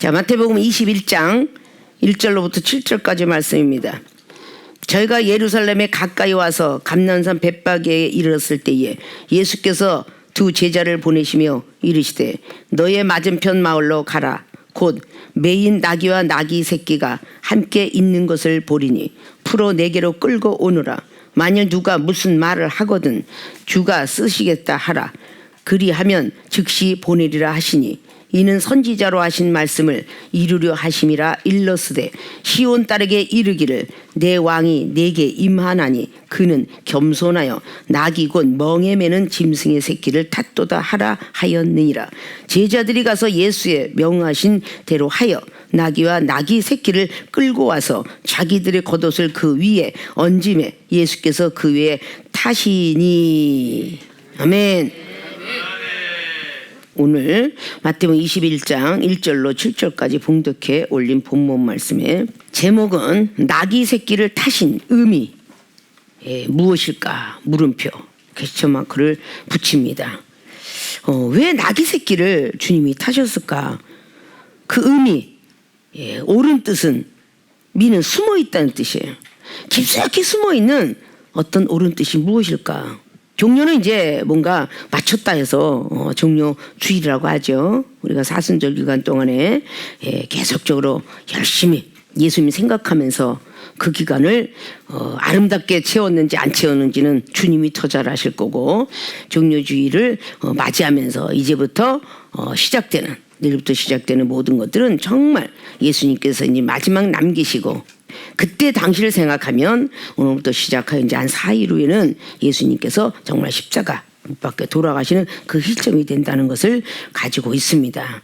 자, 마태복음 21장 1절로부터 7절까지 말씀입니다. 저희가 예루살렘에 가까이 와서 감난산 벳바게에 이르렀을 때에 예수께서 두 제자를 보내시며 이르시되 너의 맞은편 마을로 가라. 곧 매인 나귀와 나귀 새끼가 함께 있는 것을 보리니 풀어 내게로 끌고 오너라. 만일 누가 무슨 말을 하거든 주가 쓰시겠다 하라. 그리하면 즉시 보내리라 하시니 이는 선지자로 하신 말씀을 이루려 하심이라. 일러스되 시온 딸에게 이르기를 내 왕이 내게 임하나니 그는 겸손하여 나귀 곧 멍에 매는 짐승의 새끼를 탔도다 하라 하였느니라. 제자들이 가서 예수의 명하신 대로 하여 나귀와 나귀 새끼를 끌고 와서 자기들의 겉옷을 그 위에 얹음에 예수께서 그 위에 타시니. 아멘. 오늘 마태복음 21장 1절로 7절까지 봉독해 올린 본문 말씀의 제목은 나귀 새끼를 타신 의미 무엇일까? 물음표 퀘스천 마크를 붙입니다. 왜 나귀 새끼를 주님이 타셨을까? 그 의미, 옳은 뜻은 미는 숨어 있다는 뜻이에요. 깊숙이 숨어 있는 어떤 옳은 뜻이 무엇일까? 종료는 이제 뭔가 마쳤다 해서 종료 주일이라고 하죠. 우리가 사순절 기간 동안에 계속적으로 열심히 예수님 생각하면서 그 기간을 아름답게 채웠는지 안 채웠는지는 주님이 더 잘 아실 거고, 종료 주일을 맞이하면서 이제부터 시작되는, 내일부터 시작되는 모든 것들은 정말 예수님께서 이제 마지막 남기시고 그때 당시를 생각하면 오늘부터 시작하여 이제 한 4일 후에는 예수님께서 정말 십자가 못 박혀 돌아가시는 그 시점이 된다는 것을 가지고 있습니다.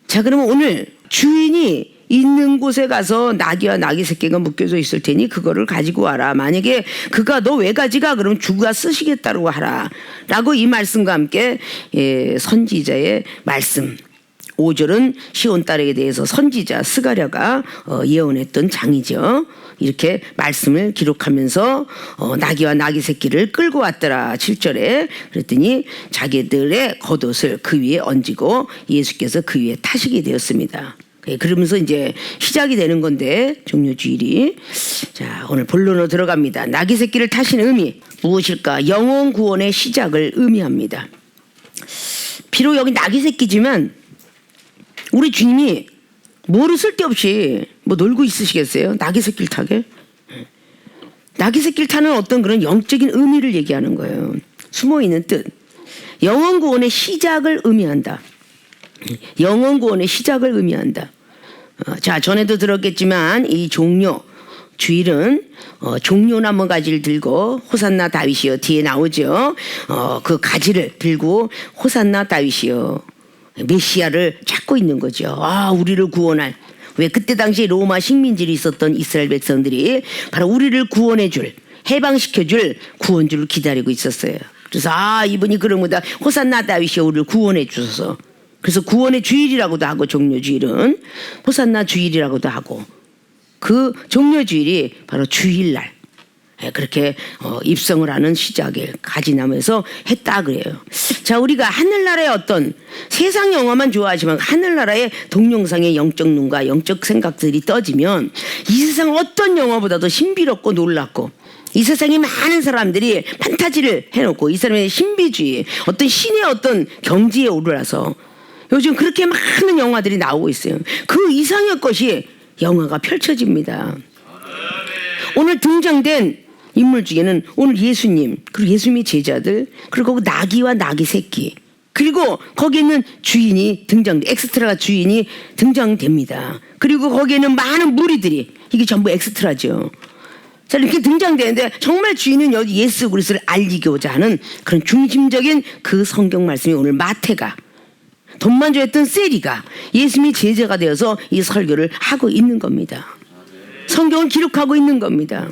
자, 그러면 오늘 주인이 있는 곳에 가서 나귀와 나귀 새끼가 묶여져 있을 테니 그거를 가지고 와라. 만약에 그가 너 왜 가지가? 그러면 주가 쓰시겠다고 하라 라고 이 말씀과 함께 선지자의 말씀 5절은 시온 딸에게 대해서 선지자 스가랴가 예언했던 장이죠. 이렇게 말씀을 기록하면서 나귀와 나귀 새끼를 끌고 왔더라. 7절에 그랬더니 자기들의 겉옷을 그 위에 얹고 예수께서 그 위에 타시게 되었습니다. 그러면서 이제 시작이 되는 건데 종료 주일이. 자, 오늘 본론으로 들어갑니다. 나귀 새끼를 타시는 의미 무엇일까? 영혼 구원의 시작을 의미합니다. 비록 여기 나귀 새끼지만 우리 주님이 뭐를 쓸데없이 놀고 있으시겠어요? 나귀 새끼를 타게? 나귀 새끼를 타는 어떤 그런 영적인 의미를 얘기하는 거예요. 숨어있는 뜻. 영혼 구원의 시작을 의미한다. 영혼 구원의 시작을 의미한다. 자, 전에도 들었겠지만 이 종료 주일은 종려나무 가지를 들고 호산나 다윗이여 뒤에 나오죠. 그 가지를 들고 호산나 다윗이여 메시아를 찾고 있는 거죠. 아, 우리를 구원할. 왜 그때 당시 로마 식민지로 있었던 이스라엘 백성들이 바로 우리를 구원해줄, 해방시켜줄 구원주를 기다리고 있었어요. 그래서 이분이 그러므다 호산나 다윗이여 우리를 구원해 주소서. 그래서 구원의 주일이라고도 하고 종료 주일은 호산나 주일이라고도 하고 그 종료 주일이 바로 주일날 그렇게 입성을 하는 시작을 가지나무에서 했다 그래요. 자, 우리가 하늘나라의 어떤 세상 영화만 좋아하지만 하늘나라의 동영상의 영적 눈과 영적 생각들이 떠지면 이 세상 어떤 영화보다도 신비롭고 놀랍고, 이 세상에 많은 사람들이 판타지를 해놓고 이 사람의 신비주의, 어떤 신의 어떤 경지에 오르라서 요즘 그렇게 많은 영화들이 나오고 있어요. 그 이상의 것이 영화가 펼쳐집니다. 오늘 등장된 인물 중에는 오늘 예수님, 그리고 예수님의 제자들, 그리고 나귀와 나귀 새끼, 그리고 거기에 있는 주인이 엑스트라가 주인이 등장됩니다. 그리고 거기에는 많은 무리들이, 이게 전부 엑스트라죠. 자, 이렇게 등장되는데 정말 주인은 여기 예수 그리스도를 알리고자 하는 그런 중심적인 그 성경 말씀이 오늘 마태가, 돈만 좋아했던 세리가 예수님이 제자가 되어서 이 설교를 하고 있는 겁니다. 성경을 기록하고 있는 겁니다.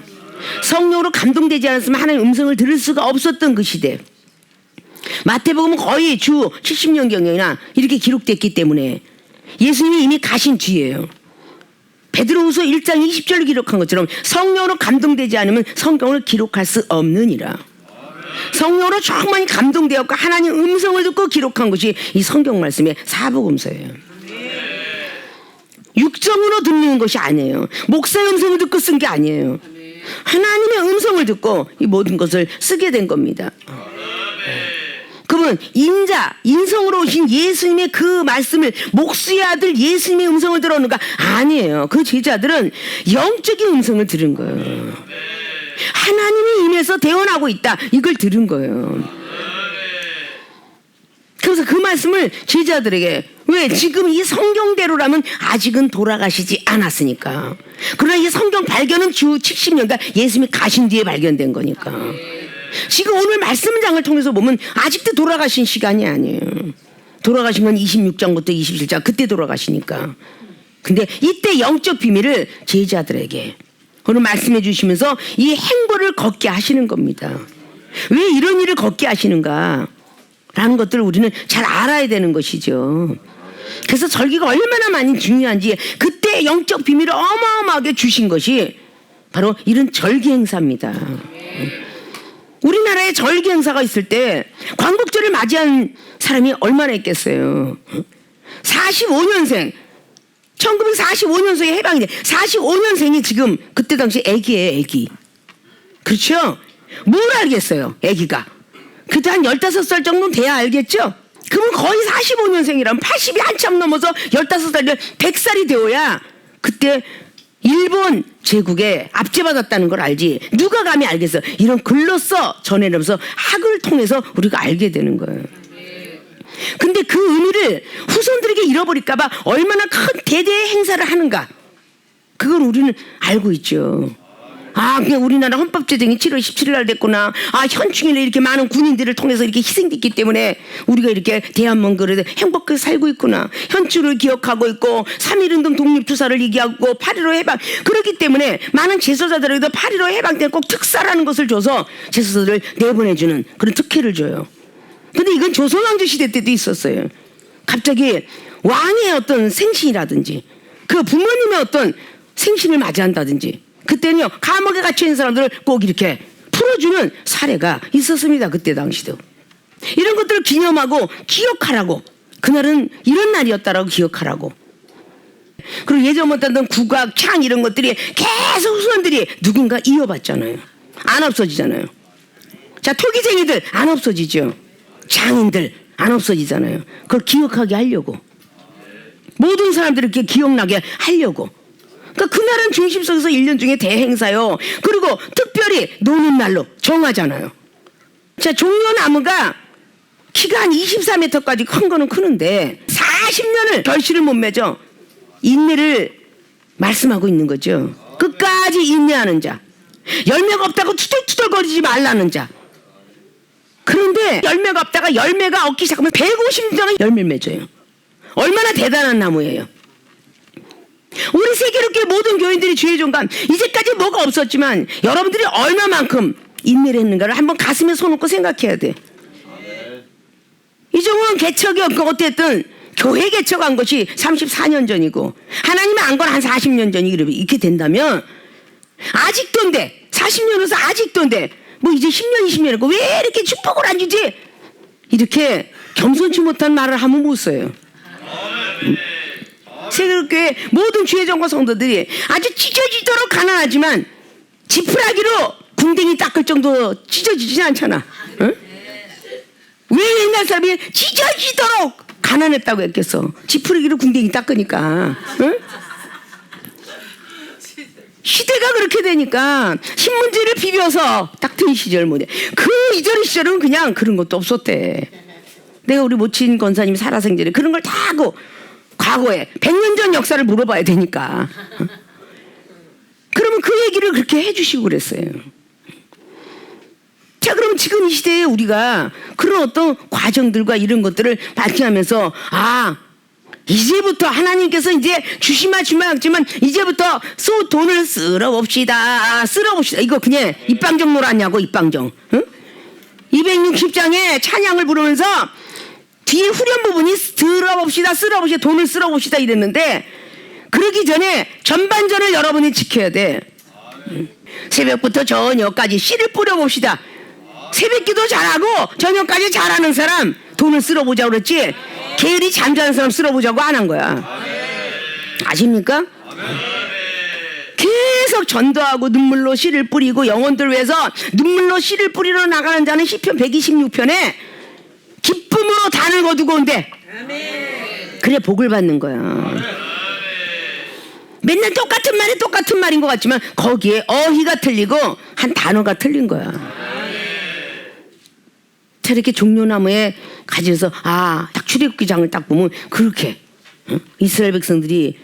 성령으로 감동되지 않았으면 하나님의 음성을 들을 수가 없었던 그 시대. 마태복음은 거의 주 70년경이나 이렇게 기록됐기 때문에 예수님이 이미 가신 뒤에요. 베드로후서 1장 20절을 기록한 것처럼 성령으로 감동되지 않으면 성경을 기록할 수 없느니라. 성령으로 충만히 감동되었고 하나님 음성을 듣고 기록한 것이 이 성경 말씀의 사복음서예요. 육정으로 듣는 것이 아니에요. 목사의 음성을 듣고 쓴 게 아니에요. 하나님의 음성을 듣고 이 모든 것을 쓰게 된 겁니다. 그러면 인성으로 오신 예수님의 그 말씀을 목수의 아들 예수님의 음성을 들었는가? 아니에요. 그 제자들은 영적인 음성을 들은 거예요. 하나님이 임해서 대언하고 있다. 이걸 들은 거예요. 그래서 그 말씀을 제자들에게, 왜? 지금 이 성경대로라면 아직은 돌아가시지 않았으니까. 그러나 이 성경 발견은 주 70년, 그러니까 예수님이 가신 뒤에 발견된 거니까. 지금 오늘 말씀장을 통해서 보면 아직도 돌아가신 시간이 아니에요. 돌아가신 건 26장부터 27장, 그때 돌아가시니까. 근데 이때 영적 비밀을 제자들에게 오늘 말씀해 주시면서 이 행보를 걷게 하시는 겁니다. 왜 이런 일을 걷게 하시는가? 라는 것들을 우리는 잘 알아야 되는 것이죠. 그래서 절기가 얼마나 많이 중요한지 그때 영적 비밀을 어마어마하게 주신 것이 바로 이런 절기 행사입니다. 우리나라에 절기 행사가 있을 때 광복절을 맞이한 사람이 얼마나 있겠어요. 45년생 1945년생에 해방이 돼. 45년생이 지금 그때 당시 애기예요. 애기. 그렇죠? 뭘 알겠어요. 애기가. 그때 한 15살 정도는 돼야 알겠죠? 그러면 거의 45년생이라면 80이 한참 넘어서 15살이면 100살이 되어야 그때 일본 제국에 압제받았다는 걸 알지. 누가 감히 알겠어. 이런 글로써 전해내면서 학을 통해서 우리가 알게 되는 거예요. 근데 그 의미를 후손들에게 잃어버릴까 봐 얼마나 큰 대대의 행사를 하는가, 그걸 우리는 알고 있죠. 아, 그냥 우리나라 헌법 제정이 7월 17일 날 됐구나. 아, 현충일에 이렇게 많은 군인들을 통해서 이렇게 희생됐기 때문에 우리가 이렇게 대한민국에 행복하게 살고 있구나. 현충을 기억하고 있고 3.1운동 독립투사를 얘기하고 8.15 해방, 그렇기 때문에 많은 제소자들에게도 8.15 해방 때 꼭 특사라는 것을 줘서 제소자들을 내보내주는 그런 특혜를 줘요. 근데 이건 조선왕조 시대 때도 있었어요. 갑자기 왕의 어떤 생신이라든지 그 부모님의 어떤 생신을 맞이한다든지, 그때는요 감옥에 갇혀있는 사람들을 꼭 이렇게 풀어주는 사례가 있었습니다. 그때 당시도. 이런 것들을 기념하고 기억하라고, 그날은 이런 날이었다라고 기억하라고. 그리고 예전부터 하던 국악, 창 이런 것들이 계속 후손들이 누군가 이어봤잖아요. 안 없어지잖아요. 자, 토기쟁이들 안 없어지죠. 장인들 안 없어지잖아요. 그걸 기억하게 하려고, 모든 사람들이 이렇게 기억나게 하려고. 그러니까 그날은 중심 속에서 1년 중에 대행사요. 그리고 특별히 노는 날로 정하잖아요. 자, 종려나무가 키가 한 24m까지 큰 거는 크는데 40년을 결실을 못 맺어. 인내를 말씀하고 있는 거죠. 끝까지 인내하는 자, 열매가 없다고 투덜투덜거리지 말라는 자. 그런데 열매가 없다가 열매가 얻기 시작하면 150년은 열매를 맺어요. 얼마나 대단한 나무예요. 우리 세계롭게 모든 교인들이 주의 종감, 이제까지 뭐가 없었지만 여러분들이 얼마만큼 인내를 했는가를 한번 가슴에 손 얹고 생각해야 돼. 이 정도는 개척이 없고 어쨌든 교회 개척한 것이 34년 전이고 하나님의 안 건 한 40년 전이 이렇게 된다면 아직도인데, 40년에서 아직도인데 뭐 이제 10년 20년이고 왜 이렇게 축복을 안 주지? 이렇게 겸손치 못한 말을 하면 못 써요. 세계교회 모든 주의정과 성도들이 아주 찢어지도록 가난하지만 지푸라기로 궁뎅이 닦을 정도 찢어지지 않잖아. 응? 왜 옛날 사람이 찢어지도록 가난했다고 했겠어? 지푸라기로 궁뎅이 닦으니까. 응? 시대가 그렇게 되니까 신문지를 비벼서 닦던 시절 모델. 그 이전 시절은 그냥 그런 것도 없었대. 내가 우리 모친 권사님이 살아생전에 그런 걸 다 하고 과거에 100년 전 역사를 물어봐야 되니까. 그러면 그 얘기를 그렇게 해주시고 그랬어요. 자, 그럼 지금 이 시대에 우리가 그런 어떤 과정들과 이런 것들을 발견하면서, 아, 이제부터 하나님께서 이제 주시마 주마였지만 이제부터 돈을 쓸어봅시다. 이거 그냥 입방정 놀았냐고, 입방정. 응? 260장에 찬양을 부르면서 뒤에 후렴 부분이 쓸어봅시다, 돈을 쓸어봅시다 이랬는데, 그러기 전에 전반전을 여러분이 지켜야 돼. 새벽부터 저녁까지 씨를 뿌려봅시다. 새벽기도 잘하고 저녁까지 잘하는 사람 돈을 쓸어보자고 그랬지, 게으리 잠자는 사람 쓸어보자고 안 한 거야. 아십니까? 계속 전도하고 눈물로 씨를 뿌리고 영혼들 위해서 눈물로 씨를 뿌리러 나가는 자는 시편 126편에 기쁨으로 단을 거두고 온대. 그래 복을 받는 거야. 맨날 똑같은 말이 똑같은 말인 것 같지만 거기에 어휘가 틀리고 한 단어가 틀린 거야. 자, 이렇게 종려나무에 가지고서 딱 출애굽기장을 딱 보면 그렇게 이스라엘 백성들이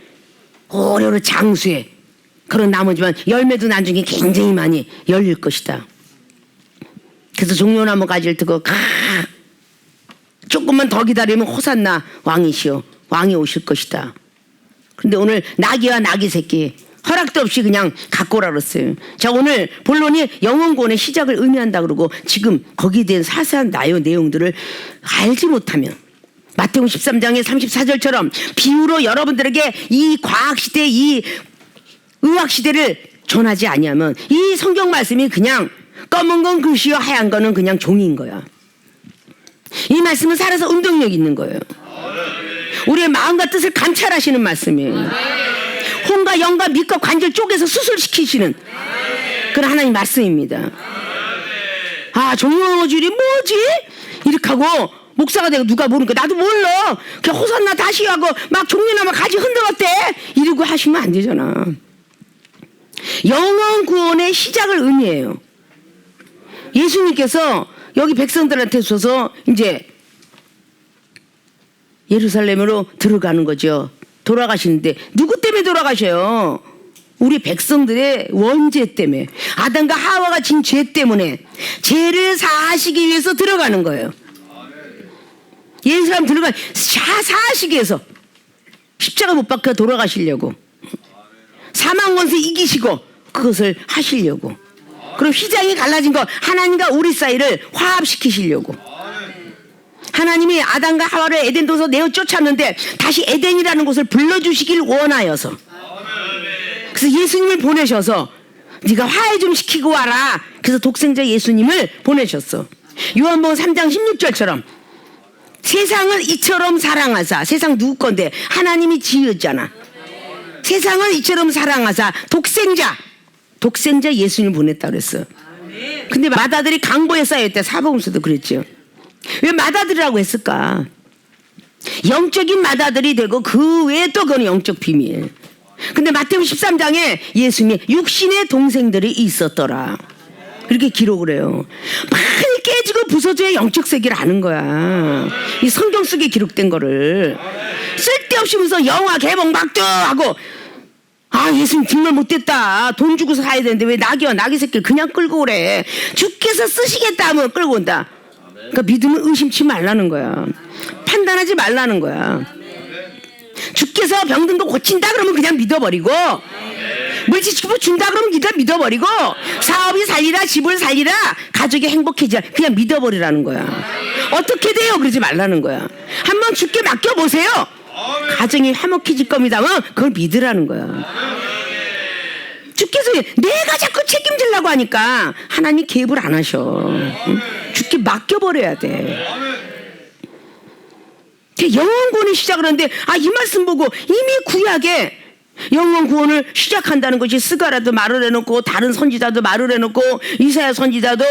오래오래 장수해 그런 나무지만 열매도 나중에 굉장히 많이 열릴 것이다. 그래서 종려나무 가지를 들고 조금만 더 기다리면 호산나 왕이시여 왕이 오실 것이다. 그런데 오늘 나귀와 나귀 새끼 허락도 없이 그냥 갖고 오라 그랬어요. 자, 오늘 본론이 영혼구원의 시작을 의미한다 그러고 지금 거기에 대한 사세한 내용들을 알지 못하면 마태복음 13장의 34절처럼 비유로 여러분들에게 이 과학시대 이 의학시대를 전하지 아니하면 이 성경 말씀이 그냥 검은 건 글씨요 하얀 거는 그냥 종이인 거야. 이 말씀은 살아서 운동력 있는 거예요. 우리의 마음과 뜻을 감찰하시는 말씀이에요. 혼과 영과 밑과 관절 쪼개서 수술시키시는 그런 하나님 말씀입니다. 종려나무줄이 뭐지? 이렇게 하고 목사가 되고 누가 모르니까 나도 몰라. 그냥 호산나 다시 하고 막 종려나무 가지 흔들었대. 이러고 하시면 안 되잖아. 영혼 구원의 시작을 의미해요. 예수님께서 여기 백성들한테 줘서 이제 예루살렘으로 들어가는 거죠. 돌아가시는데 누구 때문에 돌아가셔요? 우리 백성들의 원죄 때문에 아담과 하와가 진 죄 때문에 죄를 사하시기 위해서 들어가는 거예요. 예수님 들어가 사하시기 위해서 십자가 못 박혀 돌아가시려고 사망 권세 이기시고 그것을 하시려고 그럼 휘장이 갈라진 거 하나님과 우리 사이를 화합시키시려고 하나님이 아담과 하와를 에덴 동에서 내어 쫓았는데 다시 에덴이라는 곳을 불러주시길 원하여서 그래서 예수님을 보내셔서 네가 화해 좀 시키고 와라. 그래서 독생자 예수님을 보내셨어. 요한복음 3장 16절처럼 세상을 이처럼 사랑하사 세상 누구 건데 하나님이 지었잖아. 세상을 이처럼 사랑하사 독생자 예수님을 보냈다 그랬어. 근데 마다들이 강보에 쌓여있대. 사복음서도 그랬죠. 왜 마다들이라고 했을까? 영적인 마다들이 되고 그 외에 또 그건 영적 비밀. 근데 마태복음 13장에 예수님이 육신의 동생들이 있었더라 이렇게 기록을 해요. 많이 깨지고 부서져야 영적 세계를 아는 거야. 이 성경 속에 기록된 거를 쓸데없이 무슨 영화 개봉 막도 하고 예수님 정말 못됐다. 돈 주고서 사야 되는데 왜 나귀와 나귀 새끼를 그냥 끌고 오래. 주께서 쓰시겠다 하면 끌고 온다. 그러니까 믿음은 의심치 말라는 거야. 판단하지 말라는 거야. 주께서 병든 거 고친다 그러면 그냥 믿어버리고 물질 준다 그러면 그냥 믿어버리고 사업이 살리라 집을 살리라 가족이 행복해지라 그냥 믿어버리라는 거야. 어떻게 돼요? 그러지 말라는 거야. 한번 주께 맡겨보세요. 가정이 화목해질 겁니다. 그걸 믿으라는 거야. 주께서 내가 자꾸 책임지려고 하니까 하나님 개입을 안 하셔. 주께 맡겨버려야 돼. 영혼 구원이 시작을 하는데 이 말씀 보고 이미 구약에 영혼 구원을 시작한다는 것이 스가라도 말을 해놓고 다른 선지자도 말을 해놓고 이사야 선지자도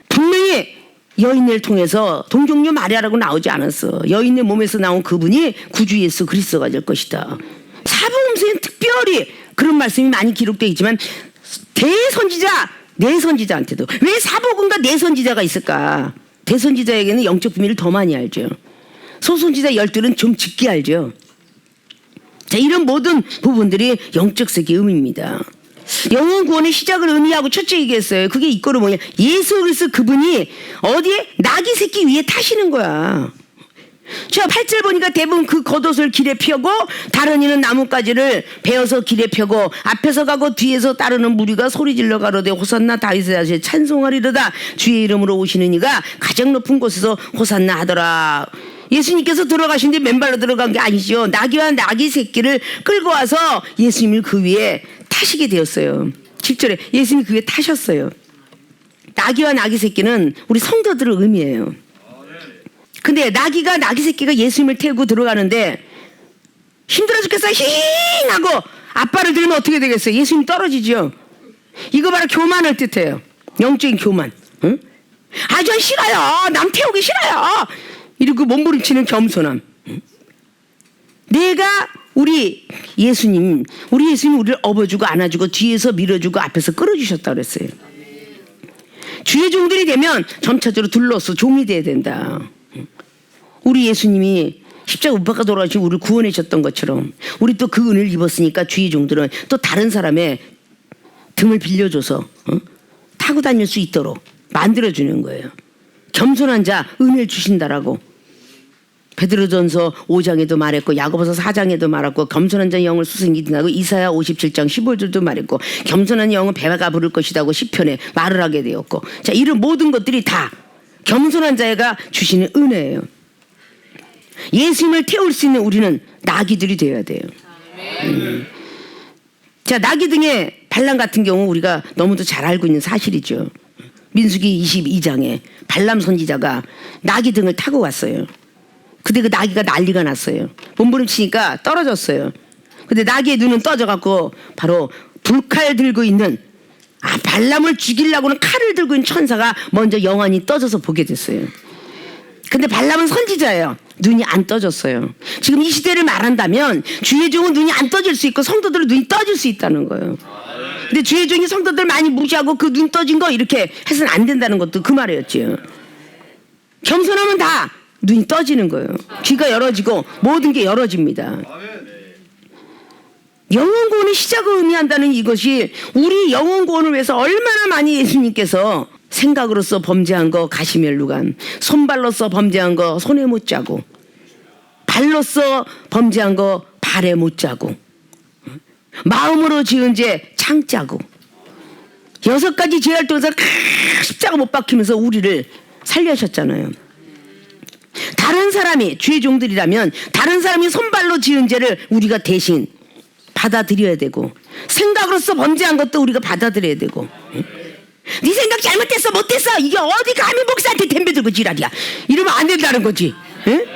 분명히 여인을 통해서 동정녀 마리아라고 나오지 않았어. 여인의 몸에서 나온 그분이 구주 예수 그리스도가 될 것이다. 사복음서에는 특별히 그런 말씀이 많이 기록되어 있지만 대선지자 내선지자한테도 왜 사복음과 내선지자가 있을까? 대선지자에게는 영적 비밀을 더 많이 알죠. 소선지자 12는 좀 적게 알죠. 자, 이런 모든 부분들이 영적 세계의 의미입니다. 영혼 구원의 시작을 의미하고 첫째 얘기했어요. 그게 이거로 뭐냐? 예수 그리스도 그분이 어디에? 나귀 새끼 위에 타시는 거야. 자, 8절 보니까 대부분 그 겉옷을 길에 펴고 다른 이는 나뭇가지를 베어서 길에 펴고 앞에서 가고 뒤에서 따르는 무리가 소리질러 가로되 호산나 다윗의 자손에 찬송하리로다. 주의 이름으로 오시는 이가 가장 높은 곳에서 호산나 하더라. 예수님께서 들어가신 뒤 맨발로 들어간 게 아니죠. 나귀와 나귀 새끼를 끌고 와서 예수님을 그 위에 타시게 되었어요. 7절에 예수님이 그 위에 타셨어요. 나귀와 나귀 새끼는 우리 성도들을 의미해요. 근데 나귀 새끼가 예수님을 태우고 들어가는데 힘들어 죽겠어 힝 하고 아빠를 들면 어떻게 되겠어요? 예수님 떨어지죠. 이거 바로 교만을 뜻해요. 영적인 교만. 응? 아, 전 싫어요. 남 태우기 싫어요. 이러고 몸부림치는 겸손함. 응? 내가 우리 예수님 우리를 업어주고 안아주고 뒤에서 밀어주고 앞에서 끌어주셨다 그랬어요. 주의 종들이 되면 점차적으로 둘러서 종이 돼야 된다. 우리 예수님이 십자가 못 박아 돌아가시고 우리를 구원해 주셨던 것처럼 우리 또 그 은혜를 입었으니까 주의 종들은 또 다른 사람의 등을 빌려줘서 타고 다닐 수 있도록 만들어주는 거예요. 겸손한 자 은혜를 주신다라고 베드로전서 5장에도 말했고 야고보서 4장에도 말했고 겸손한 자의 영을 수승이든다고 이사야 57장 15절도 말했고 겸손한 영은 배가 부를 것이라고 시편에 말을 하게 되었고 자 이런 모든 것들이 다 겸손한 자가 주시는 은혜예요. 예수님을 태울 수 있는 우리는 나귀들이 되어야 돼요. 자 나귀 등의 발람 같은 경우 우리가 너무도 잘 알고 있는 사실이죠. 민수기 22장에 발람 선지자가 나귀 등을 타고 갔어요. 근데 그 나귀가 난리가 났어요. 몸부림치니까 떨어졌어요. 근데 나귀의 눈은 떠져갖고 바로 불칼 들고 있는 발람을 죽이려고는 칼을 들고 있는 천사가 먼저 영안이 떠져서 보게 됐어요. 근데 발람은 선지자예요. 눈이 안 떠졌어요. 지금 이 시대를 말한다면 주의 종은 눈이 안 떠질 수 있고 성도들은 눈이 떠질 수 있다는 거예요. 근데 주의 종이 성도들 많이 무시하고 그 눈 떠진 거 이렇게 해서는 안 된다는 것도 그 말이었죠. 겸손하면 다 눈이 떠지는 거예요. 귀가 열어지고 모든 게 열어집니다. 영혼 구원의 시작을 의미한다는 이것이 우리 영혼 구원을 위해서 얼마나 많이 예수님께서 생각으로서 범죄한 거 가시멜루간, 손발로서 범죄한 거 손에 못 자고, 발로서 범죄한 거 발에 못 자고, 마음으로 지은 죄 창자고, 6가지 죄를 통해서 십자가 못 박히면서 우리를 살려셨잖아요. 다른 사람이 주의 종들이라면 다른 사람이 손발로 지은 죄를 우리가 대신 받아들여야 되고 생각으로서 범죄한 것도 우리가 받아들여야 되고 네 생각 잘못됐어 못됐어 이게 어디 감히 목사한테 덤벼들고 지랄이야 이러면 안 된다는 거지. 응?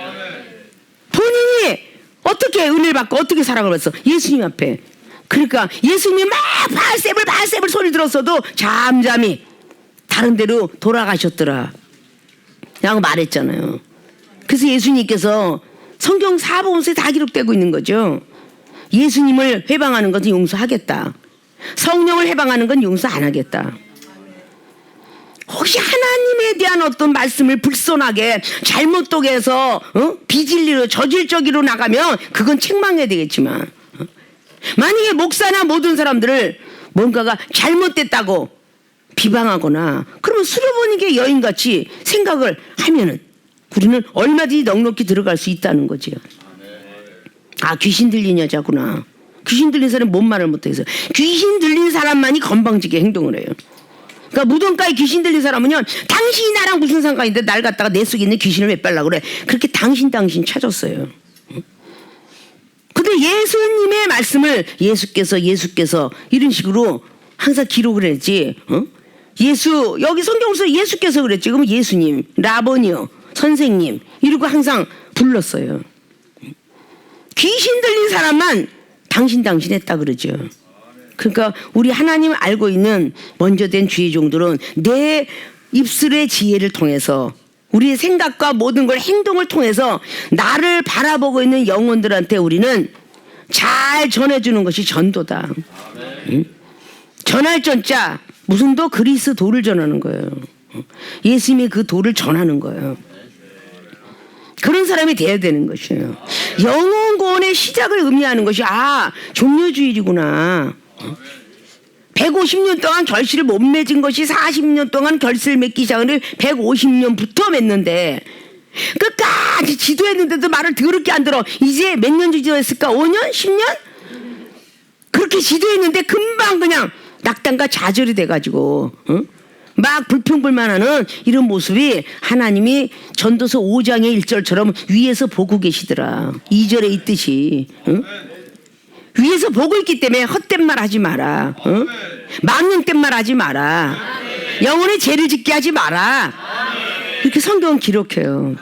본인이 어떻게 은혜를 받고 어떻게 사랑을 받았어? 예수님 앞에. 그러니까 예수님이 막 발셉을 소리 들었어도 잠잠히 다른 데로 돌아가셨더라 라고 말했잖아요. 그래서 예수님께서 성경 사복음서에 다 기록되고 있는 거죠. 예수님을 회방하는 것은 용서하겠다. 성령을 회방하는 건 용서 안 하겠다. 혹시 하나님에 대한 어떤 말씀을 불손하게 잘못되게 해서 비진리로 저질적으로 나가면 그건 책망해야 되겠지만 만약에 목사나 모든 사람들을 뭔가가 잘못됐다고 비방하거나 그러면 수려보니게 여인같이 생각을 하면은 우리는 얼마든지 넉넉히 들어갈 수 있다는 거지요. 아 귀신 들린 여자구나. 귀신 들린 사람은 뭔 말을 못해서 귀신 들린 사람만이 건방지게 행동을 해요. 그러니까 무덤가에 귀신 들린 사람은요 당신이 나랑 무슨 상관인데 날 갖다가 내 속에 있는 귀신을 왜 빼려고 그래. 그렇게 당신 찾았어요. 근데 예수님의 말씀을 예수께서 이런 식으로 항상 기록을 했지. 예수 여기 성경에서 예수께서 그랬지. 그러면 예수님 라보니요 선생님 이러고 항상 불렀어요. 귀신 들린 사람만 당신 했다 그러죠. 그러니까 우리 하나님을 알고 있는 먼저 된 주의 종들은 내 입술의 지혜를 통해서 우리의 생각과 모든 걸 행동을 통해서 나를 바라보고 있는 영혼들한테 우리는 잘 전해주는 것이 전도다. 응? 전할 전자 무슨 도 그리스 도를 전하는 거예요. 예수님이 그 도를 전하는 거예요. 그런 사람이 돼야 되는 것이에요. 영혼 구원의 시작을 의미하는 것이 종려주일이구나. 150년 동안 결실을 못 맺은 것이 40년 동안 결실을 맺기 시작하는 150년부터 맺는데 끝까지 지도했는데도 말을 더럽게 안 들어. 이제 몇 년 지도했을까? 5년? 10년? 그렇게 지도했는데 금방 그냥 낙담과 좌절이 돼가지고 막 불평불만하는 이런 모습이 하나님이 전도서 5장의 1절처럼 위에서 보고 계시더라. 2절에 있듯이 위에서 보고 있기 때문에 헛된 말 하지 마라. 망령된 말 하지 마라. 영혼의 죄를 짓게 하지 마라. 이렇게 성경은 기록해요.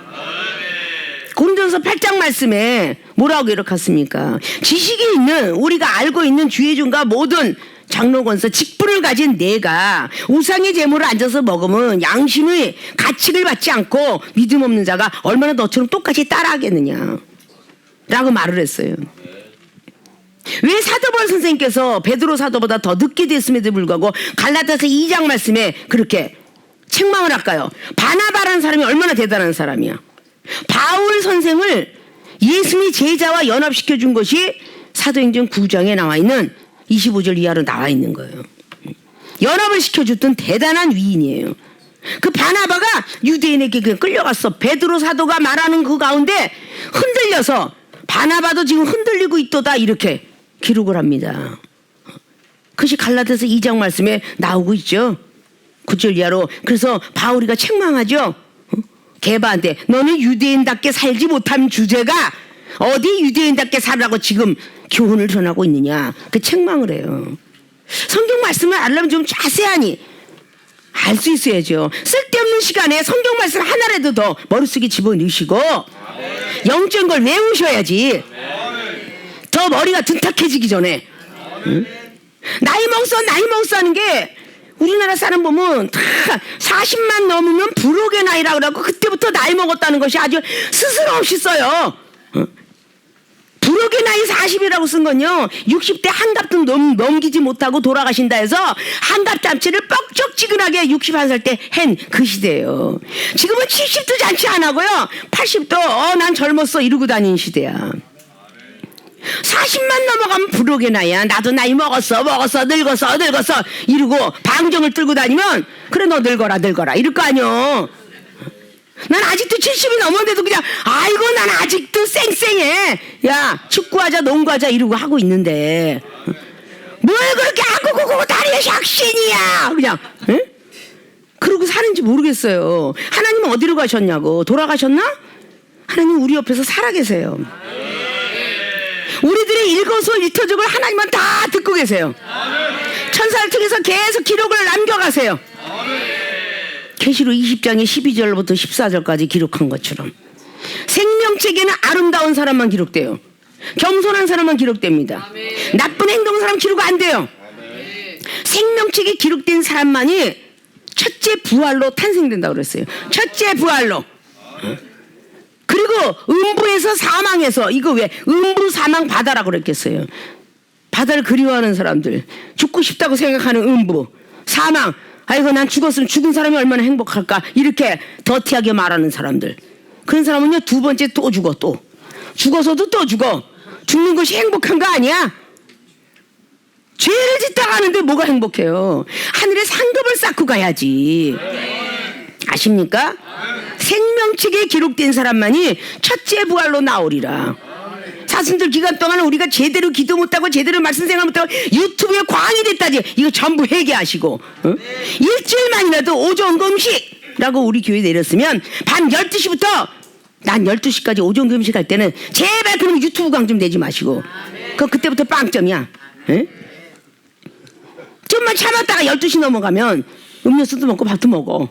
고린도서 사도전서 8장 말씀에 뭐라고 기록했습니까? 지식이 있는 우리가 알고 있는 주의중과 모든 장로권서 직분을 가진 내가 우상의 제물을 앉아서 먹으면 양심의 가책을 받지 않고 믿음 없는 자가 얼마나 너처럼 똑같이 따라하겠느냐 라고 말을 했어요. 왜 사도바울 선생님께서 베드로 사도보다 더 늦게 됐음에도 불구하고 갈라디아서 2장 말씀에 그렇게 책망을 할까요? 바나바라는 사람이 얼마나 대단한 사람이야. 바울 선생을 예수님의 제자와 연합시켜준 것이 사도행전 9장에 나와 있는 25절 이하로 나와 있는 거예요. 연합을 시켜줬던 대단한 위인이에요. 그 바나바가 유대인에게 그냥 끌려갔어. 베드로 사도가 말하는 그 가운데 흔들려서 바나바도 지금 흔들리고 있도다 이렇게 기록을 합니다. 그것이 갈라디아서 2장 말씀에 나오고 있죠. 9절 이하로. 그래서 바울이가 책망하죠. 게바한테 너는 유대인답게 살지 못한 주제가 어디 유대인답게 살라고 지금 교훈을 전하고 있느냐. 그 책망을 해요. 성경 말씀을 알려면 좀 자세하니 알 수 있어야죠. 쓸데없는 시간에 성경 말씀 하나라도 더 머릿속에 집어넣으시고 영적인 걸 외우셔야지. 더 머리가 둔탁해지기 전에. 응? 나이 먹었어 하는 게 우리나라 사람 보면 다 40만 넘으면 불혹의 나이라고 그러고 그때부터 나이 먹었다는 것이 아주 스스럼 없이 써요. 불혹의 나이 40이라고 쓴 건요 60대 한갑도 넘기지 못하고 돌아가신다 해서 한갑잔치를 뻑적지근하게 61살 때 한 그 시대예요. 지금은 70도 잔치 안 하고요 80도 난 젊었어 이러고 다니는 시대야. 40만 넘어가면 불혹의 나이야. 나도 나이 먹었어 늙었어 이러고 방정을 들고 다니면 그래 너 늙어라 이럴 거 아니여. 난 아직도 70이 넘었는데도 그냥 아이고 난 아직도 쌩쌩해. 야 축구하자 농구하자 이러고 하고 있는데 뭘 그렇게 아구구구 다리에 샥신이야 그냥. 응? 그러고 사는지 모르겠어요. 하나님은 어디로 가셨냐고. 돌아가셨나? 하나님 우리 옆에서 살아계세요. 우리들의 일거수일투족을 하나님은 다 듣고 계세요. 천사를 통해서 계속 기록을 남겨가세요. 계시록 20장의 12절부터 14절까지 기록한 것처럼 생명책에는 아름다운 사람만 기록돼요. 겸손한 사람만 기록됩니다. 나쁜 행동 사람 기록 안 돼요. 생명책에 기록된 사람만이 첫째 부활로 탄생된다고 그랬어요. 첫째 부활로. 그리고 음부에서 사망해서 이거 왜 음부 사망 바다라고 그랬겠어요. 바다를 그리워하는 사람들, 죽고 싶다고 생각하는 음부 사망. 아이고 난 죽었으면 죽은 사람이 얼마나 행복할까 이렇게 더티하게 말하는 사람들. 그런 사람은요 두 번째 또 죽어. 또 죽어서도 또 죽어. 죽는 것이 행복한 거 아니야. 죄를 짓다가 하는데 뭐가 행복해요. 하늘에 상급을 쌓고 가야지. 아십니까? 생명책에 기록된 사람만이 첫째 부활로 나오리라. 사순절 기간 동안 우리가 제대로 기도 못하고 제대로 말씀 생활 못하고 유튜브에 광이 됐다지 이거 전부 회개하시고 일주일만이라도 오종금식라고 우리 교회에 내렸으면 밤 12시부터 난 12시까지 오종금식 할 때는 제발 그럼 유튜브 광 좀 내지 마시고 그때부터 빵점이야. 에? 좀만 참았다가 12시 넘어가면 음료수도 먹고 밥도 먹어.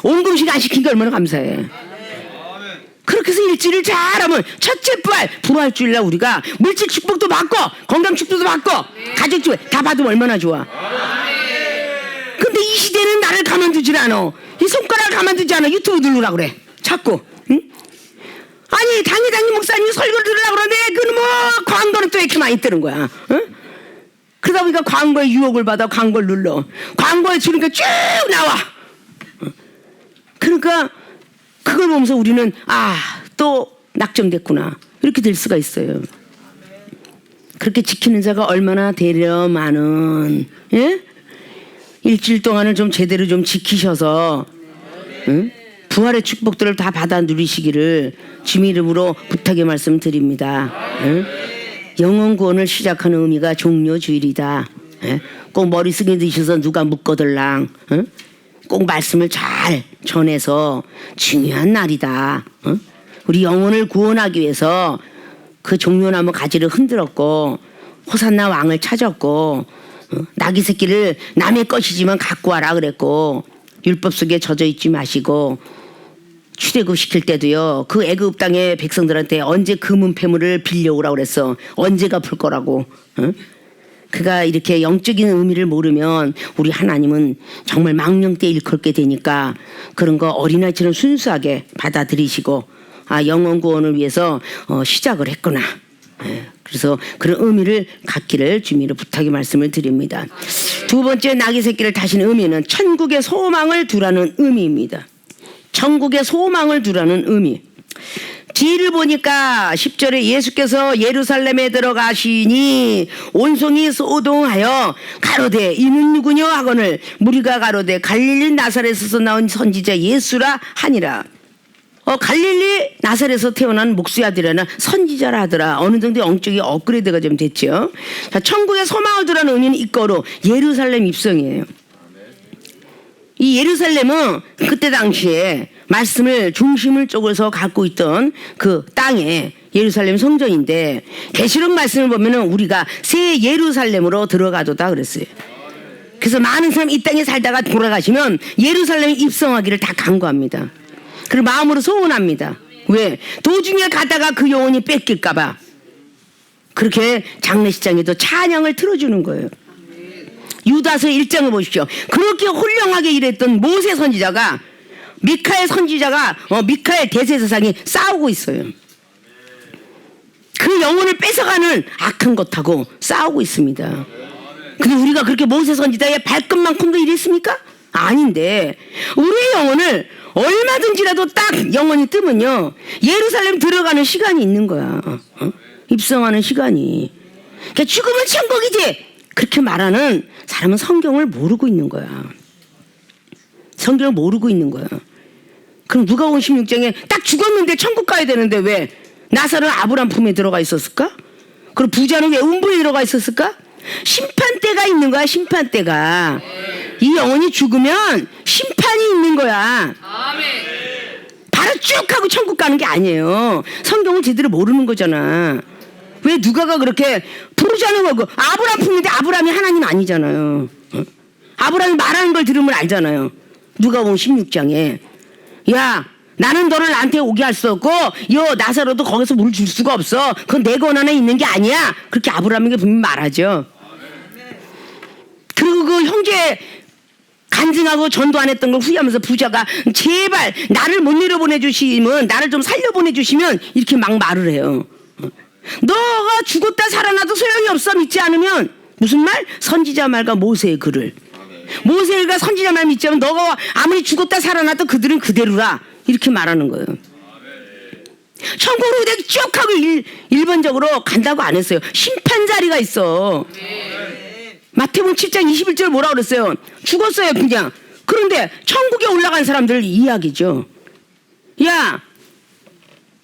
온금식 안 시킨 게 얼마나 감사해. 그렇게 해서 일주일을 잘하면 첫째 부활주일날 우리가 물질 축복도 받고 건강 축복도 받고 가족 축복 다 받으면 얼마나 좋아. 근데 이 시대는 나를 가만두질 않아. 이 손가락을 가만두지 않아. 유튜브 누르라 그래 자꾸. 응? 아니 당회장님 목사님이 설교를 들으려고 그러는데 그놈의 광고는 또 이렇게 많이 뜨는 거야. 응? 그러다 보니까 광고에 유혹을 받아 광고를 눌러. 광고에 주니까 쭉 나와. 그러니까 그걸 보면서 우리는 또 낙점됐구나 이렇게 될 수가 있어요. 그렇게 지키는 자가 얼마나 되려 많은. 예? 일주일 동안을 좀 제대로 좀 지키셔서 응? 부활의 축복들을 다 받아 누리시기를 주님 이름으로 부탁의 말씀 드립니다. 응? 영혼 구원을 시작하는 의미가 종료주일이다. 예? 꼭 머릿속에 드셔서 누가 묶어들랑. 응? 꼭 말씀을 잘 전해서 중요한 날이다. 우리 영혼을 구원하기 위해서 그 종려나무 가지를 흔들었고 호산나 왕을 찾았고 나귀 새끼를 남의 것이지만 갖고 와라 그랬고 율법 속에 젖어 있지 마시고 출애굽 시킬 때도요. 그 애굽 땅의 백성들한테 언제 금은 패물을 빌려오라고 그랬어. 언제 갚을 거라고. 응? 그가 이렇게 영적인 의미를 모르면 우리 하나님은 정말 망령때 일컬게 되니까 그런 거 어린아이처럼 순수하게 받아들이시고 영원 구원을 위해서 시작을 했구나. 그래서 그런 의미를 갖기를 주님으로 부탁의 말씀을 드립니다. 두 번째 나귀 새끼를 다신 의미는 천국의 소망을 두라는 의미입니다. 천국의 소망을 두라는 의미. 뒤를 보니까 10절에 예수께서 예루살렘에 들어가시니 온송이 소동하여 가로되 이는 누구냐 하거늘 무리가 가로되 갈릴리 나사렛에서 나온 선지자 예수라 하니라. 갈릴리 나사렛에서 태어난 목수의 아들이라나 선지자라 하더라. 어느 정도 영적인 업그레이드가 좀 됐죠. 자, 천국의 소망을 두라는 의미는 이거로 예루살렘 입성이에요. 이 예루살렘은 그때 당시에 말씀을 중심을 쪽에서 갖고 있던 그 땅에 예루살렘 성전인데 계시록 말씀을 보면은 우리가 새 예루살렘으로 들어가도다 그랬어요. 그래서 많은 사람이 이 땅에 살다가 돌아가시면 예루살렘에 입성하기를 다 간구합니다. 그리고 마음으로 소원합니다. 왜? 도중에 가다가 그 영혼이 뺏길까봐 그렇게 장례식장에도 찬양을 틀어주는 거예요. 유다서 1장을 보십시오. 그렇게 훌륭하게 일했던 모세 선지자가 미카엘 선지자가 미카엘 대제사장이 싸우고 있어요. 그 영혼을 뺏어가는 악한 것하고 싸우고 있습니다. 근데 우리가 그렇게 모세 선지자의 발끝만큼도 일했습니까? 아닌데 우리의 영혼을 얼마든지라도 딱 영혼이 뜨면요 예루살렘 들어가는 시간이 있는 거야. 입성하는 시간이. 그러니까 죽으면 천국이지 그렇게 말하는 사람은 성경을 모르고 있는 거야. 성경을 모르고 있는 거야. 그럼 누가복음 16장에 딱 죽었는데 천국 가야 되는데 왜 나사로는 아브람 품에 들어가 있었을까? 그리고 부자는 왜 음부에 들어가 있었을까? 심판대가 있는 거야. 심판대가. 이 영혼이 죽으면 심판이 있는 거야. 바로 쭉 하고 천국 가는 게 아니에요. 성경을 제대로 모르는 거잖아. 왜 누가가 그렇게 부르자는 거고 아브람 품인데 아브람이 하나님 아니잖아요. 아브람이 말하는 걸 들으면 알잖아요. 누가복음 16장에 야 나는 너를 나한테 오게 할 수 없고 요 나사로도 거기서 물 줄 수가 없어. 그건 내 권한에 있는 게 아니야. 그렇게 아브람에게 분명히 말하죠. 그리고 그 형제 간증하고 전도 안 했던 걸 후회하면서 부자가 제발 나를 못 내려보내주시면 나를 좀 살려보내주시면 이렇게 막 말을 해요. 너가 죽었다 살아나도 소용이 없어. 믿지 않으면 무슨 말? 선지자 말과 모세의 글을. 모세가 선지자 말 믿지 않으면 너가 아무리 죽었다 살아나도 그들은 그대로라. 이렇게 말하는 거예요. 천국으로 그냥 쭉 하고 일반적으로 간다고 안 했어요. 심판 자리가 있어. 마태복음 7장 21절 뭐라 그랬어요? 죽었어요 그냥. 그런데 천국에 올라간 사람들 이야기죠. 야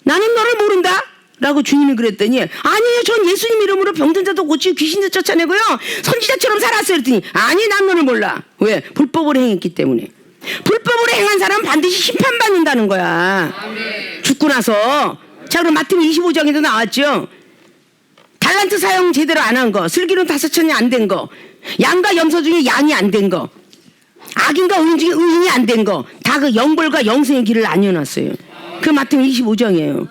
나는 너를 모른다 라고 주님이 그랬더니 아니에요 전 예수님 이름으로 병든 자도 고치고 귀신도 쫓아내고요 선지자처럼 살았어요. 그랬더니 아니 난 너를 몰라. 왜? 불법으로 행했기 때문에. 불법으로 행한 사람은 반드시 심판받는다는 거야. 죽고 나서. 자 그럼 마태복음 25장에도 나왔죠. 달란트 사용 제대로 안 한 거, 슬기로운 5천이 안 된 거, 양과 염소 중에 양이 안 된 거, 악인과 의인 중에 의인이 안 된 거, 다 그 영벌과 영생의 길을 나뉘어놨어요. 그 마태복음 25장이에요.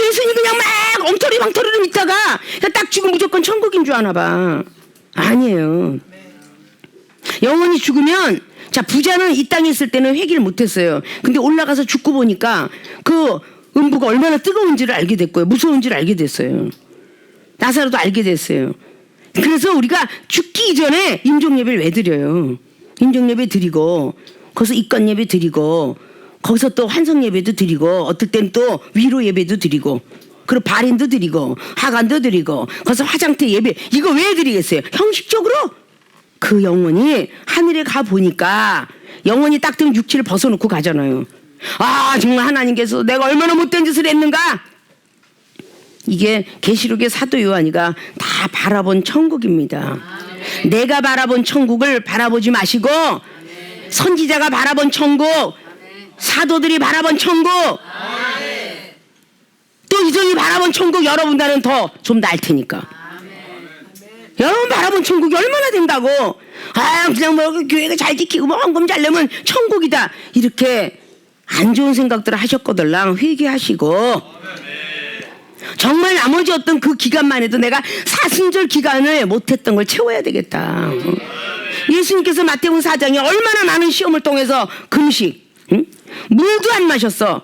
예수님 그냥 막 엉터리 방터리를 믿다가 딱 죽으면 무조건 천국인 줄 아나 봐. 아니에요. 영원히 죽으면 자 부자는 이 땅에 있을 때는 회개를 못했어요. 근데 올라가서 죽고 보니까 그 음부가 얼마나 뜨거운지를 알게 됐고요. 무서운지를 알게 됐어요. 나사로도 알게 됐어요. 그래서 우리가 죽기 이전에 임종예배를 왜 드려요? 임종예배 드리고 거기서 입관예배 드리고 거기서 또 환성예배도 드리고 어떨 땐 또 위로예배도 드리고 그리고 발인도 드리고 하간도 드리고 거기서 화장대 예배 이거 왜 드리겠어요? 형식적으로 그 영혼이 하늘에 가보니까 영혼이 딱 뜨면 육체를 벗어놓고 가잖아요. 아 정말 하나님께서 내가 얼마나 못된 짓을 했는가. 이게 계시록의 사도 요한이가 다 바라본 천국입니다. 내가 바라본 천국을 바라보지 마시고 선지자가 바라본 천국, 사도들이 바라본 천국, 또 이전이 바라본 천국 여러분들은 더 좀 날 테니까. 여러분 바라본 천국이 얼마나 된다고. 아 그냥 뭐 교회가 잘 지키고 뭐 헌금 잘 내면 천국이다 이렇게 안 좋은 생각들을 하셨거들랑 회개하시고 정말 나머지 어떤 그 기간만 해도 내가 사순절 기간을 못했던 걸 채워야 되겠다. 예수님께서 마태복음 4장에 얼마나 많은 시험을 통해서 금식, 물도 안 마셨어.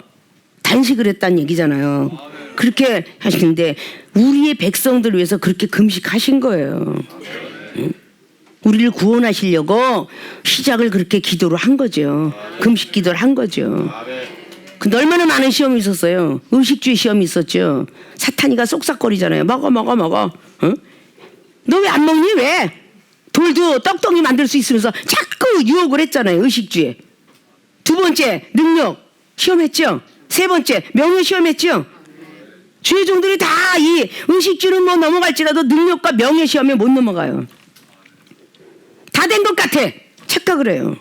단식을 했다는 얘기잖아요. 그렇게 하시는데 우리의 백성들을 위해서 그렇게 금식하신 거예요. 우리를 구원하시려고 시작을 그렇게 기도로 한 거죠. 금식 기도를 한 거죠. 근데 얼마나 많은 시험이 있었어요. 의식주의 시험이 있었죠. 사탄이가 쏙싹거리잖아요. 먹어. 응? 너 왜 안 먹니? 왜? 돌도 떡덩이 만들 수 있으면서 자꾸 유혹을 했잖아요. 의식주의. 두 번째 능력 시험했죠. 세 번째 명예 시험했죠. 주의 종들이 다 이 의식주는 뭐 넘어갈지라도 능력과 명예 시험에 못 넘어가요. 다 된 것 같아 착각을 해요.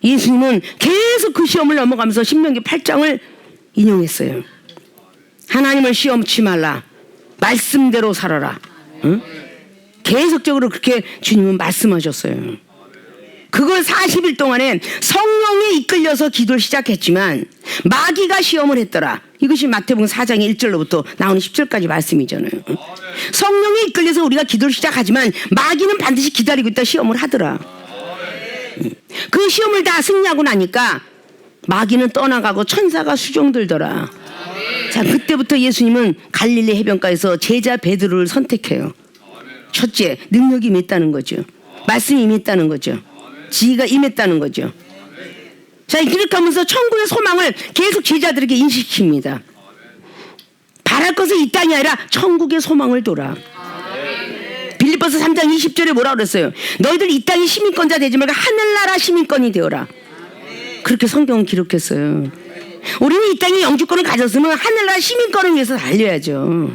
예수님은 계속 그 시험을 넘어가면서 신명기 8장을 인용했어요. 하나님을 시험치 말라. 말씀대로 살아라. 응? 계속적으로 그렇게 주님은 말씀하셨어요. 그걸 40일 동안에 성령에 이끌려서 기도를 시작했지만 마귀가 시험을 했더라. 이것이 마태복음 4장의 1절로부터 나오는 10절까지 말씀이잖아요. 성령에 이끌려서 우리가 기도를 시작하지만 마귀는 반드시 기다리고 있다 시험을 하더라. 그 시험을 다 승리하고 나니까 마귀는 떠나가고 천사가 수종들더라. 자, 그때부터 예수님은 갈릴리 해변가에서 제자 베드로를 선택해요. 첫째, 능력이 임했다는 거죠. 말씀이 임했다는 거죠. 지혜가 임했다는 거죠. 자, 이렇게 하면서 천국의 소망을 계속 제자들에게 인식시킵니다. 바랄 것은 이 땅이 아니라 천국의 소망을 둬라. 빌립보서 3장 20절에 뭐라고 그랬어요? 너희들 이 땅의 시민권자 되지 말고 하늘나라 시민권이 되어라. 그렇게 성경은 기록했어요. 우리는 이 땅의 영주권을 가졌으면 하늘나라 시민권을 위해서 달려야죠.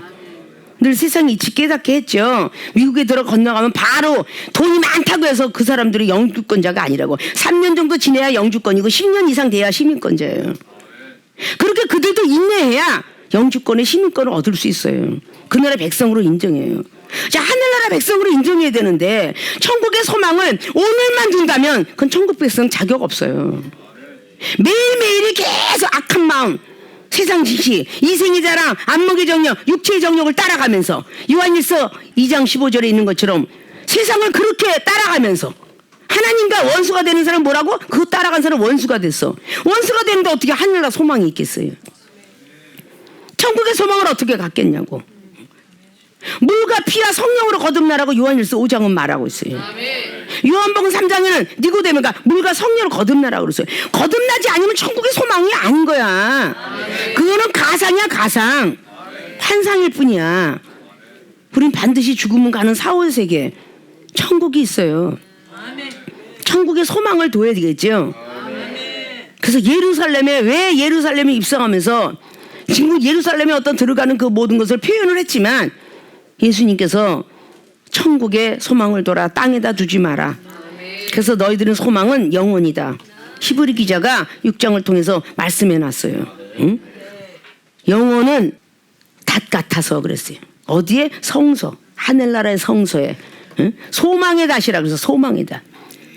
늘 세상이 이치 깨닫게 했죠. 미국에 들어 건너가면 바로 돈이 많다고 해서 그 사람들이 영주권자가 아니라고. 3년 정도 지내야 영주권이고 10년 이상 돼야 시민권자예요. 그렇게 그들도 인내해야 영주권의 시민권을 얻을 수 있어요. 그 나라 백성으로 인정해요. 자, 하늘나라 백성으로 인정해야 되는데 천국의 소망을 오늘만 준다면 그건 천국 백성 자격 없어요. 매일매일이 계속 악한 마음, 세상 지시, 이생의 자랑, 안목의 정력, 육체의 정력을 따라가면서 요한일서 2장 15절에 있는 것처럼 세상을 그렇게 따라가면서 하나님과 원수가 되는 사람 뭐라고? 그거 따라간 사람 원수가 됐어. 원수가 되는데 어떻게 하늘나라 소망이 있겠어요? 천국의 소망을 어떻게 갖겠냐고. 물과 피와 성령으로 거듭나라고 요한일서 5장은 말하고 있어요. 요한복음 3장에는 니고데모가 물과 성령으로 거듭나라고 그랬어요. 거듭나지 않으면 천국의 소망이 아닌 거야. 그거는 가상이야, 가상. 환상일 뿐이야. 우린 반드시 죽으면 가는 사후의 세계, 천국이 있어요. 천국의 소망을 둬야 되겠죠. 그래서 예루살렘에, 왜 예루살렘에 입성하면서 지금 예루살렘에 어떤 들어가는 그 모든 것을 표현을 했지만 예수님께서 천국의 소망을 둬라. 땅에다 두지 마라. 그래서 너희들은 소망은 영원이다. 히브리 기자가 6장을 통해서 말씀해 놨어요. 응? 영혼은 닷 같아서 그랬어요. 어디에? 성소. 하늘나라의 성소에. 응? 소망의 닷이라 그래서 소망의 닷.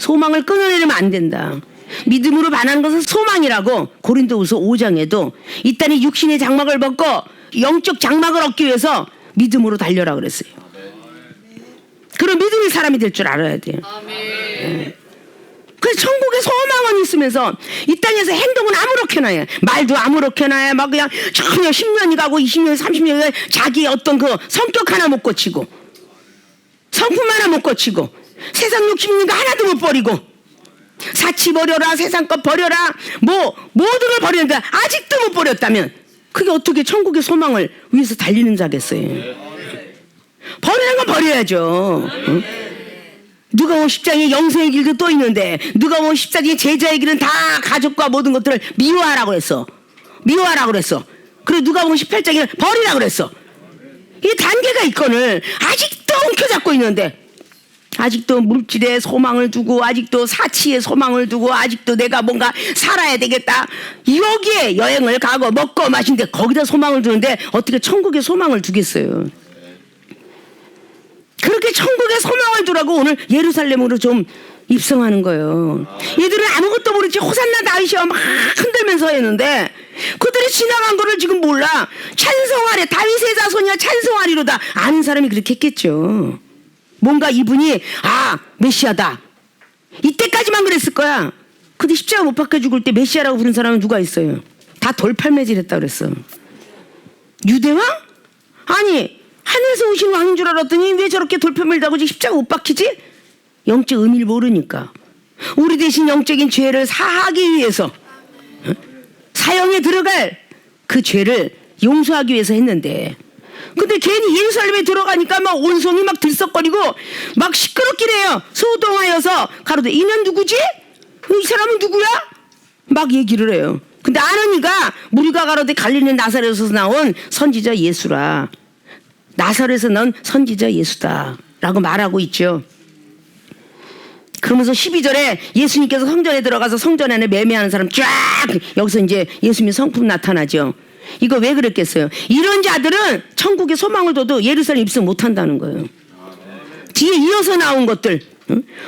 소망을 끊어내려면 안 된다. 믿음으로 반하는 것은 소망이라고 고린도후서 5장에도 이 땅의 육신의 장막을 벗고 영적 장막을 얻기 위해서 믿음으로 달려라 그랬어요. 그런 믿음의 사람이 될 줄 알아야 돼요. 네. 그래서 천국의 소망은 있으면서 이 땅에서 행동은 아무렇게나 해. 말도 아무렇게나 해. 막 그냥 전혀 10년이 가고 20년, 30년이 자기의 어떤 그 성격 하나 못 고치고 성품 하나 못 고치고 세상 욕심 있는 거 하나도 못 버리고 사치 버려라, 세상 것 버려라, 뭐 모든 걸 버리는데 아직도 못 버렸다면 그게 어떻게 천국의 소망을 위해서 달리는 자겠어요? 버리는 건 버려야죠. 응? 누가복음 10장에 영생의 길도 또 있는데 누가복음 14장에 제자의 길은 다 가족과 모든 것들을 미워하라고 그랬어. 미워하라고 그랬어. 그리고 누가복음 18장에는 버리라고 그랬어. 이 단계가 있거늘 아직도 움켜잡고 있는데 아직도 물질에 소망을 두고 아직도 사치에 소망을 두고 아직도 내가 뭔가 살아야 되겠다. 여기에 여행을 가고 먹고 마신데 거기다 소망을 두는데 어떻게 천국에 소망을 두겠어요? 그렇게 천국에 소망을 두라고 오늘 예루살렘으로 좀 입성하는 거예요. 얘들은 아무것도 모르지 호산나 다윗이야 막 흔들면서 했는데 그들이 지나간 거를 지금 몰라. 찬송하래. 다윗의 자손이야 찬송하리로다. 아는 사람이 그렇게 했겠죠. 뭔가 이분이 메시아다. 이때까지만 그랬을 거야. 근데 십자가 못 박혀 죽을 때 메시아라고 부른 사람은 누가 있어요? 다 돌팔매질했다 그랬어. 유대왕? 아니 하늘에서 오신 왕인 줄 알았더니 왜 저렇게 돌팔매질하고 십자가 못 박히지? 영적 의미를 모르니까. 우리 대신 영적인 죄를 사하기 위해서 사형에 들어갈 그 죄를 용서하기 위해서 했는데 근데 괜히 예루살렘에 들어가니까 막 온손이 막 들썩거리고 막 시끄럽긴 해요. 소동하여서 가로되 이는 누구지? 이 사람은 누구야? 막 얘기를 해요. 근데 아느니가 무리가 가로되 갈릴리 나사렛에서 나온 선지자 예수라. 나사렛에서 나온 선지자 예수다 라고 말하고 있죠. 그러면서 12절에 예수님께서 성전에 들어가서 성전 안에 매매하는 사람 쫙 여기서 이제 예수님의 성품 나타나죠. 이거 왜 그랬겠어요? 이런 자들은 천국의 소망을 둬도 예루살렘 입성 못한다는 거예요. 뒤에 이어서 나온 것들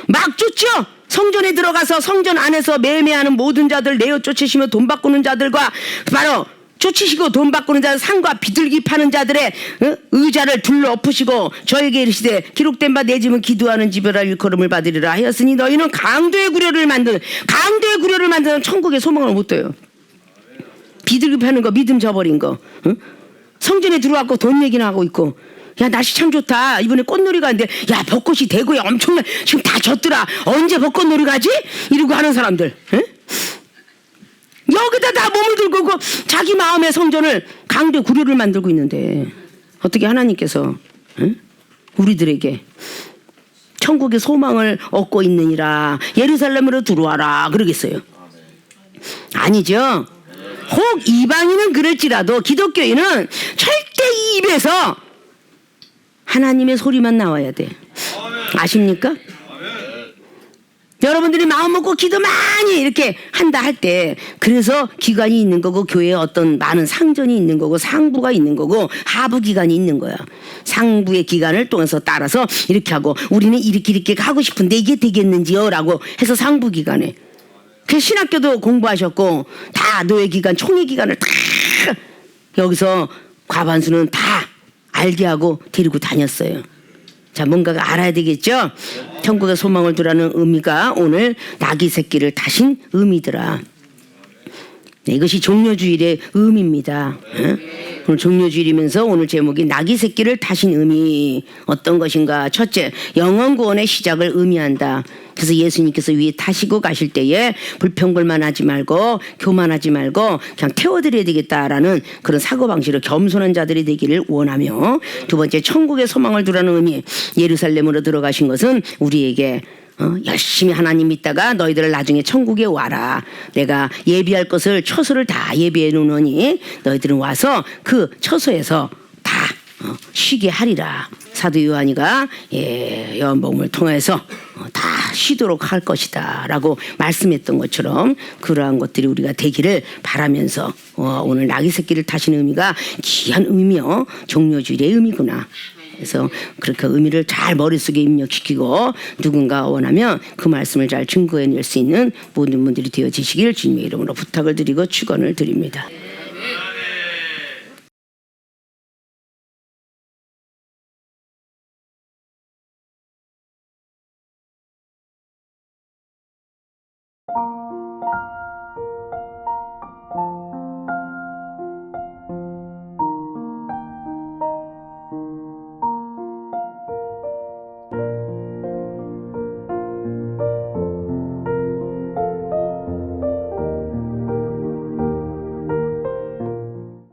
막 쫓죠. 성전에 들어가서 성전 안에서 매매하는 모든 자들 내어 쫓으시며 돈 바꾸는 자들과 바로 쫓으시고 돈 바꾸는 자들 상과 비둘기 파는 자들의 의자를 둘러 엎으시고 저에게 이르시되 기록된 바 내 집은 기도하는 집이라 일컬음을 받으리라 하였으니 너희는 강도의 구려를 만드는 천국의 소망을 못 둬요. 비둘기 파는 거 믿음 저버린 거 성전에 들어왔고 돈 얘기나 하고 있고 야 날씨 참 좋다 이번에 꽃놀이 가는데 야 벚꽃이 대구에 엄청나 지금 다 졌더라 언제 벚꽃놀이 가지? 이러고 하는 사람들 여기다 다 몸을 들고 자기 마음의 성전을 강대 구려를 만들고 있는데 어떻게 하나님께서 우리들에게 천국의 소망을 얻고 있느니라 예루살렘으로 들어와라 그러겠어요? 아니죠. 혹 이방인은 그럴지라도 기독교인은 절대 이 입에서 하나님의 소리만 나와야 돼. 아십니까? 여러분들이 마음 먹고 기도 많이 이렇게 한다 할 때 그래서 기관이 있는 거고 교회에 어떤 많은 상전이 있는 거고 상부가 있는 거고 하부 기관이 있는 거야. 상부의 기관을 통해서 따라서 이렇게 하고 우리는 이렇게 하고 싶은데 이게 되겠는지요? 라고 해서 상부 기관에 그래서 신학교도 공부하셨고 다 노예기관 총회기관을 다 여기서 과반수는 다 알게 하고 데리고 다녔어요. 자, 뭔가가 알아야 되겠죠? 천국의 소망을 두라는 의미가 오늘 나귀 새끼를 타신 의미더라. 네, 이것이 종려주일의 의미입니다. 오늘 종려주일이면서 오늘 제목이 나귀 새끼를 타신 의미 어떤 것인가? 첫째, 영원 구원의 시작을 의미한다. 그래서 예수님께서 위에 타시고 가실 때에 불평불만하지 말고 교만하지 말고 그냥 태워드려야 되겠다라는 그런 사고방식으로 겸손한 자들이 되기를 원하며 두 번째 천국의 소망을 두라는 의미 예루살렘으로 들어가신 것은 우리에게 열심히 하나님 믿다가 너희들을 나중에 천국에 와라. 내가 예비할 것을 처소를 다 예비해 놓으니 너희들은 와서 그 처소에서 다 쉬게 하리라. 사도 요한이가 요한복음을 통해서 다 쉬도록 할 것이다 라고 말씀했던 것처럼 그러한 것들이 우리가 되기를 바라면서 오늘 나귀 새끼를 타시는 의미가 귀한 의미요 종려주일의 의미구나. 그래서 그렇게 의미를 잘 머릿속에 입력시키고 누군가 원하면 그 말씀을 잘 증거해낼 수 있는 모든 분들이 되어지시길 주님의 이름으로 부탁을 드리고 축원을 드립니다.